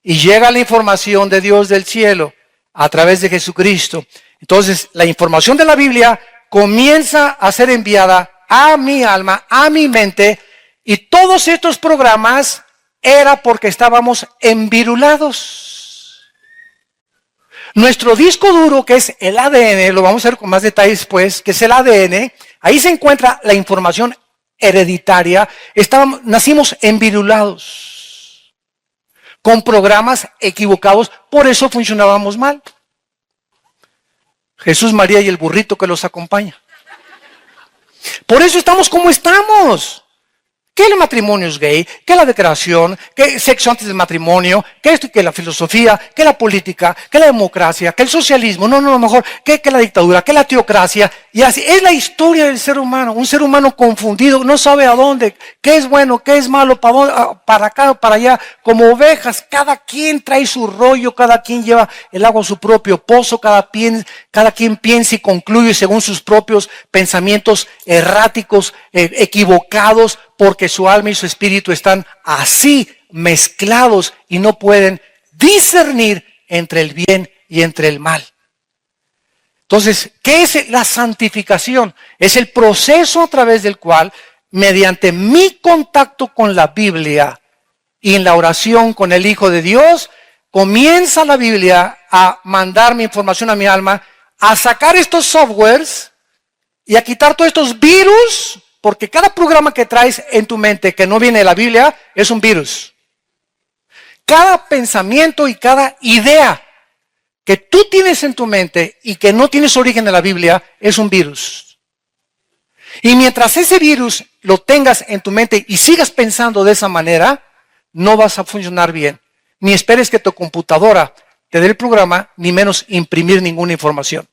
Y llega la información de Dios del cielo a través de Jesucristo. Entonces, la información de la Biblia comienza a ser enviada a mi alma, a mi mente, y todos estos programas era porque estábamos envirulados. Nuestro disco duro, que es el ADN, lo vamos a ver con más detalles después, que es el ADN, ahí se encuentra la información hereditaria. Nacimos envirulados, con programas equivocados, por eso funcionábamos mal. Jesús, María y el burrito que los acompaña. Por eso estamos como estamos. Que el matrimonio es gay, que la declaración, que sexo antes del matrimonio, que esto y que la filosofía, que la política, que la democracia, que el socialismo, no, mejor, que la dictadura, que la teocracia, y así. Es la historia del ser humano, un ser humano confundido, no sabe a dónde, qué es bueno, qué es malo, para acá o para allá, como ovejas, cada quien trae su rollo, cada quien lleva el agua a su propio pozo, cada quien piensa y concluye según sus propios pensamientos erráticos, equivocados, porque su alma y su espíritu están así mezclados y no pueden discernir entre el bien y entre el mal. Entonces, ¿qué es la santificación? Es el proceso a través del cual, mediante mi contacto con la Biblia y en la oración con el Hijo de Dios, comienza la Biblia a mandar mi información a mi alma, a sacar estos softwares y a quitar todos estos virus. Porque cada programa que traes en tu mente que no viene de la Biblia es un virus. Cada pensamiento y cada idea que tú tienes en tu mente y que no tienes origen en la Biblia es un virus. Y mientras ese virus lo tengas en tu mente y sigas pensando de esa manera, no vas a funcionar bien. Ni esperes que tu computadora te dé el programa, ni menos imprimir ninguna información.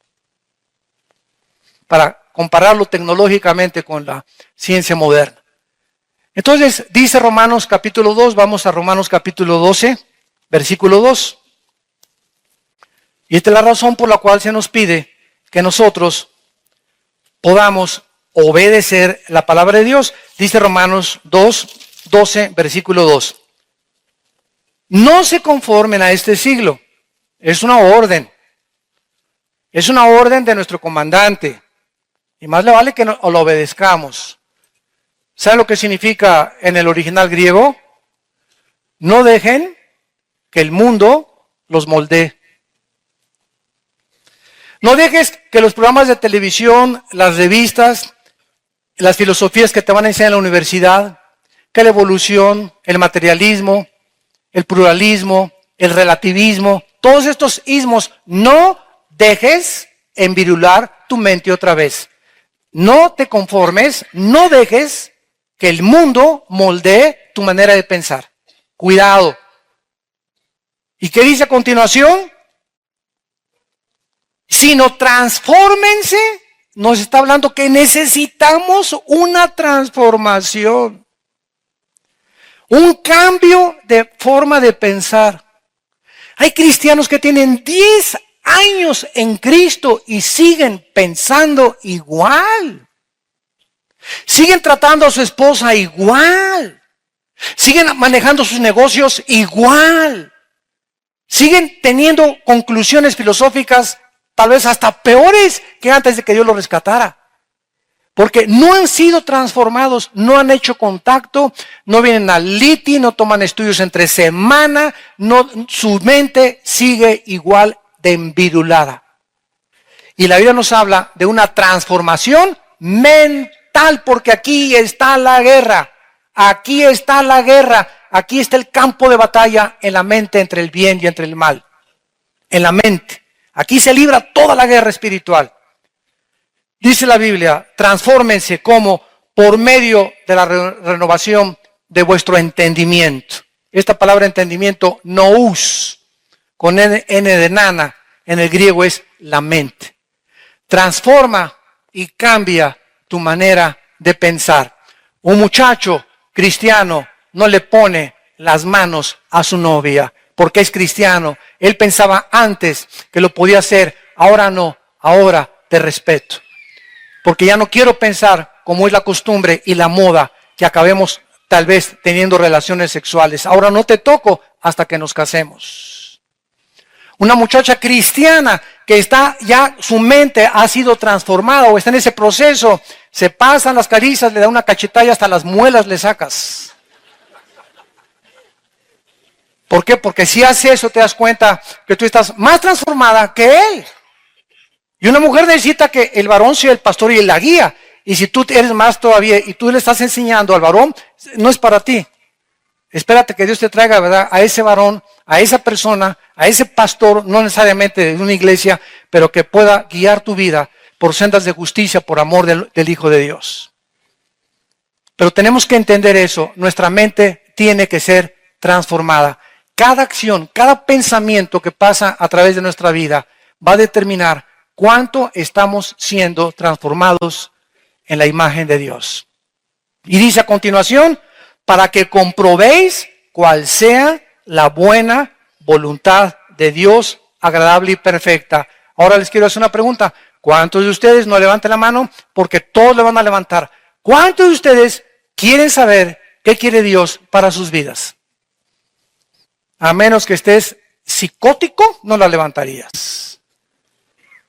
Para compararlo tecnológicamente con la ciencia moderna. Entonces, dice Romanos capítulo 2, vamos a Romanos capítulo 12, versículo 2. Y esta es la razón por la cual se nos pide que nosotros podamos obedecer la palabra de Dios. Dice Romanos 2, 12, versículo 2. No se conformen a este siglo. Es una orden. Es una orden de nuestro comandante. Y más le vale que lo obedezcamos. ¿Sabe lo que significa en el original griego? No dejen que el mundo los moldee. No dejes que los programas de televisión, las revistas, las filosofías que te van a enseñar en la universidad, que la evolución, el materialismo, el pluralismo, el relativismo, todos estos ismos, no dejes envirular tu mente otra vez. No te conformes, no dejes que el mundo moldee tu manera de pensar. Cuidado. ¿Y qué dice a continuación? Sino transfórmense. Nos está hablando que necesitamos una transformación. Un cambio de forma de pensar. Hay cristianos que tienen 10 años en Cristo y siguen pensando igual. Siguen tratando a su esposa igual. Siguen manejando sus negocios igual. Siguen teniendo conclusiones filosóficas tal vez hasta peores que antes de que Dios los rescatara. Porque no han sido transformados, no han hecho contacto, no vienen al LITI, no toman estudios entre semana, su mente sigue igual de envirulada. Y la Biblia nos habla de una transformación mental, porque aquí está la guerra, aquí está la guerra, aquí está el campo de batalla en la mente entre el bien y entre el mal. En la mente. Aquí se libra toda la guerra espiritual. Dice la Biblia, transfórmense como por medio de la renovación de vuestro entendimiento. Esta palabra entendimiento, nous, con N de nana, en el griego es la mente. Transforma y cambia tu manera de pensar. Un muchacho cristiano no le pone las manos a su novia porque es cristiano. Él pensaba antes que lo podía hacer, ahora no, ahora te respeto. Porque ya no quiero pensar como es la costumbre y la moda que acabemos tal vez teniendo relaciones sexuales. Ahora no te toco hasta que nos casemos. Una muchacha cristiana que está ya, su mente ha sido transformada o está en ese proceso, se pasan las caricias, le da una cachetada y hasta las muelas le sacas. ¿Por qué? Porque si haces eso te das cuenta que tú estás más transformada que él. Y una mujer necesita que el varón sea el pastor y la guía. Y si tú eres más todavía y tú le estás enseñando al varón, no es para ti. Espérate que Dios te traiga, ¿verdad?, a ese varón, a esa persona, a ese pastor, no necesariamente de una iglesia, pero que pueda guiar tu vida por sendas de justicia, por amor del Hijo de Dios. Pero tenemos que entender eso. Nuestra mente tiene que ser transformada. Cada acción, cada pensamiento que pasa a través de nuestra vida va a determinar cuánto estamos siendo transformados en la imagen de Dios. Y dice a continuación, para que comprobéis cuál sea la buena voluntad de Dios, agradable y perfecta. Ahora les quiero hacer una pregunta. ¿Cuántos de ustedes no levanten la mano? Porque todos le van a levantar. ¿Cuántos de ustedes quieren saber qué quiere Dios para sus vidas? A menos que estés psicótico, no la levantarías.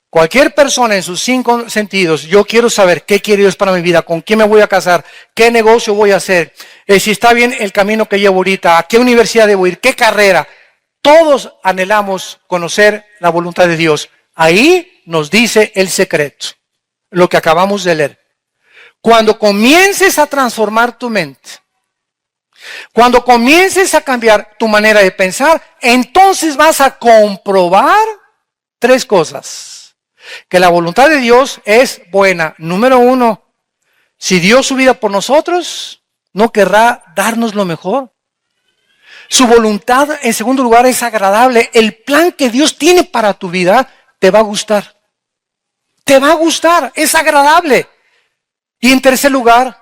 Cualquier persona en sus 5 sentidos, yo quiero saber qué quiere Dios para mi vida, con quién me voy a casar, qué negocio voy a hacer, si está bien el camino que llevo ahorita, a qué universidad debo ir, qué carrera. Todos anhelamos conocer la voluntad de Dios. Ahí nos dice el secreto, lo que acabamos de leer. Cuando comiences a transformar tu mente, cuando comiences a cambiar tu manera de pensar, entonces vas a comprobar 3 cosas. Que la voluntad de Dios es buena. Número 1, si dio su vida por nosotros, ¿no querrá darnos lo mejor? Su voluntad, en segundo lugar, es agradable. El plan que Dios tiene para tu vida te va a gustar. Te va a gustar, es agradable. Y en tercer lugar,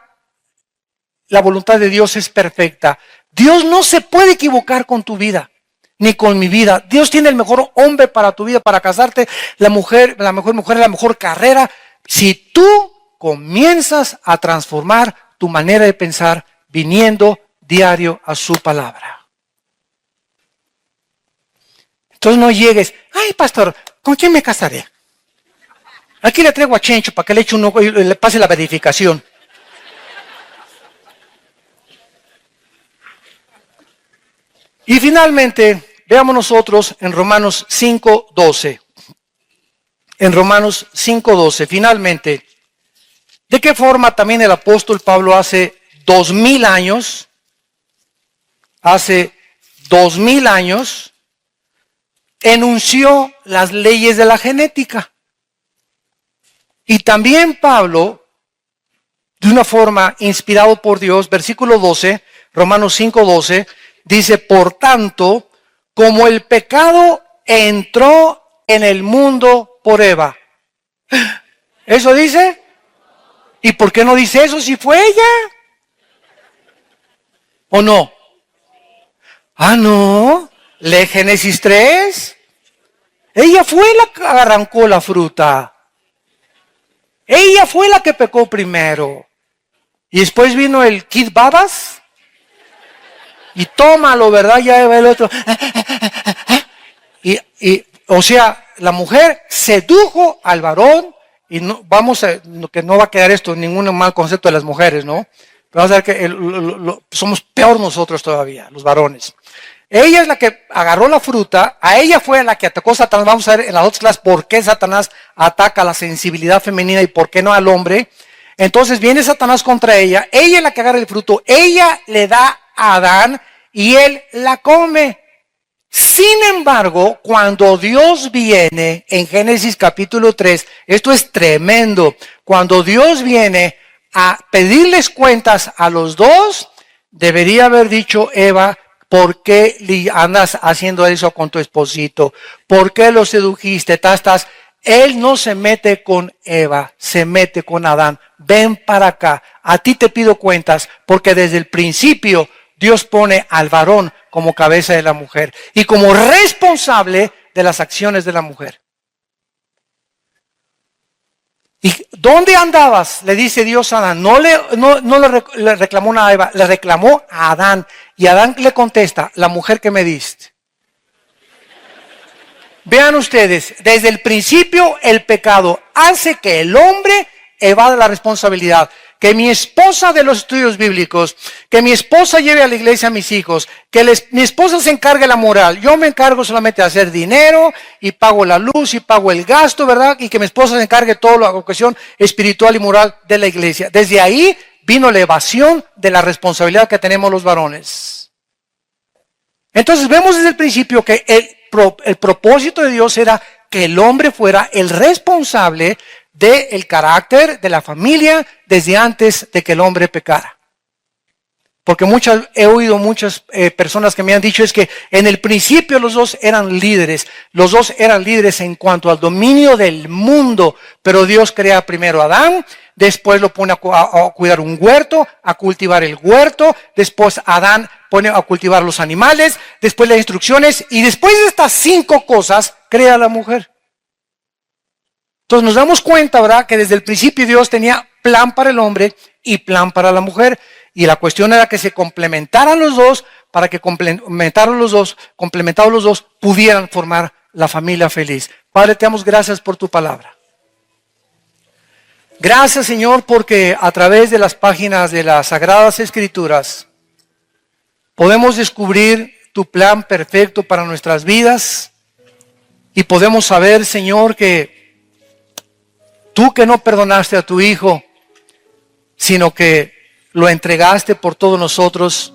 la voluntad de Dios es perfecta. Dios no se puede equivocar con tu vida, ni con mi vida. Dios tiene el mejor hombre para tu vida, para casarte, la mejor mujer, la mejor carrera. Si tú comienzas a transformar tu manera de pensar viniendo diario a su palabra. Entonces no llegues, ay pastor, ¿con quién me casaré? Aquí le traigo a Chencho para que le eche un ojo y le pase la verificación. Y finalmente, veamos nosotros en Romanos 5:12. En Romanos 5:12, finalmente, ¿de qué forma también el apóstol Pablo hace 2000 años, enunció las leyes de la genética? Y también Pablo, de una forma inspirado por Dios, versículo 12, Romanos 5:12, dice, por tanto, como el pecado entró en el mundo por Eva. ¿Eso dice? ¿Y por qué no dice eso si fue ella? ¿O no? Ah, no. Lee Génesis 3. Ella fue la que arrancó la fruta. Ella fue la que pecó primero. Y después vino el Kid Babas. Y tómalo, ¿verdad? Ya va el otro. O sea, la mujer sedujo al varón. Y no, que no va a quedar esto ningún mal concepto de las mujeres, ¿no? Pero vamos a ver que somos peor nosotros todavía, los varones. Ella es la que agarró la fruta, a ella fue la que atacó a Satanás. Vamos a ver en las otras clases por qué Satanás ataca la sensibilidad femenina y por qué no al hombre. Entonces viene Satanás contra ella es la que agarra el fruto, ella le da a Adán y él la come. Sin embargo, cuando Dios viene en Génesis capítulo 3, esto es tremendo, cuando Dios viene a pedirles cuentas a los dos, debería haber dicho Eva, ¿por qué andas haciendo eso con tu esposito? ¿Por qué lo sedujiste? Él no se mete con Eva, se mete con Adán. Ven para acá, a ti te pido cuentas, porque desde el principio Dios pone al varón como cabeza de la mujer y como responsable de las acciones de la mujer. ¿Y dónde andabas? Le dice Dios a Adán. No le reclamó nada a Eva, le reclamó a Adán. Y Adán le contesta, la mujer que me diste. Vean ustedes, desde el principio el pecado hace que el hombre evada la responsabilidad. Que mi esposa de los estudios bíblicos, que mi esposa lleve a la iglesia a mis hijos, que mi esposa se encargue de la moral, yo me encargo solamente de hacer dinero y pago la luz y pago el gasto, ¿verdad? Y que mi esposa se encargue de toda la cuestión espiritual y moral de la iglesia. Desde ahí vino la evasión de la responsabilidad que tenemos los varones. Entonces vemos desde el principio que el propósito de Dios era que el hombre fuera el responsable del carácter de la familia desde antes de que el hombre pecara. Porque he oído muchas personas que me han dicho es que en el principio los dos eran líderes. Los dos eran líderes en cuanto al dominio del mundo. Pero Dios crea primero a Adán, después lo pone a cuidar un huerto, a cultivar el huerto. Después Adán pone a cultivar los animales, después las instrucciones. Y después de estas 5 cosas, crea a la mujer. Entonces nos damos cuenta, ¿verdad?, que desde el principio Dios tenía plan para el hombre y plan para la mujer. Y la cuestión era que se complementaran los dos para que complementados los dos pudieran formar la familia feliz. Padre, te damos gracias por tu palabra. Gracias, Señor, porque a través de las páginas de las Sagradas Escrituras podemos descubrir tu plan perfecto para nuestras vidas y podemos saber, Señor, que tú que no perdonaste a tu Hijo, sino que lo entregaste por todos nosotros.